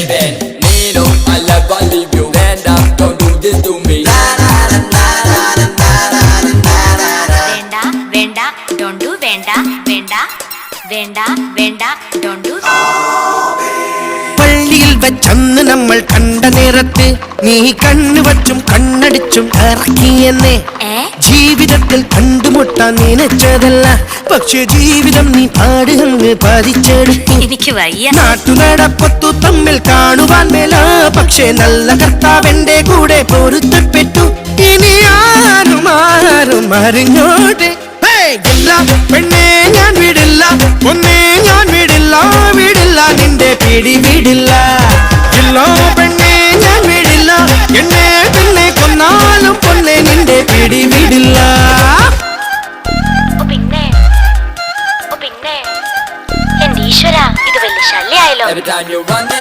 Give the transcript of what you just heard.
leaving. Nino, I never leave you. Stand up, don't do this to me. Venda, don't do venda. Venda, don't do. പള്ളിയിൽ വെച്ചന്ന് നമ്മൾ കണ്ട നേരത്ത് നീ കണ്ണു വച്ചും കണ്ണടിച്ചും ഇറക്കിയെന്നെ. ജീവിതത്തിൽ കണ്ടുമുട്ടാൻ നനച്ചതല്ല, പക്ഷെ ജീവിതം നീ പാട് അങ്ങ് പതിച്ചെടുത്തു. എനിക്ക് വയ്യ. നാട്ടുനടപ്പത്തു തമ്മിൽ കാണുവാൻ മേല, പക്ഷെ നല്ല കർത്താവെന്റെ കൂടെ പൊരുത്തപ്പെട്ടു. ഇനി ആരും അറിഞ്ഞോട്ടെ. പെണ്ണെ ഞാൻ വിടില്ല, ഒന്നേ ഞാൻ വിടില്ല, വിടില്ല നിന്റെ പിടി വിടില്ല. ഇല്ലോ പെണ്ണെ ഞാൻ വിടില്ല, എന്നെ പിന്നെ കൊന്നാലും പൊന്നെ നിന്റെ പിടി വിടില്ല. പിന്നെ എന്റെ ഈശ്വര, ഇത് വലിയ ശല്യായല്ലോ. Every time you run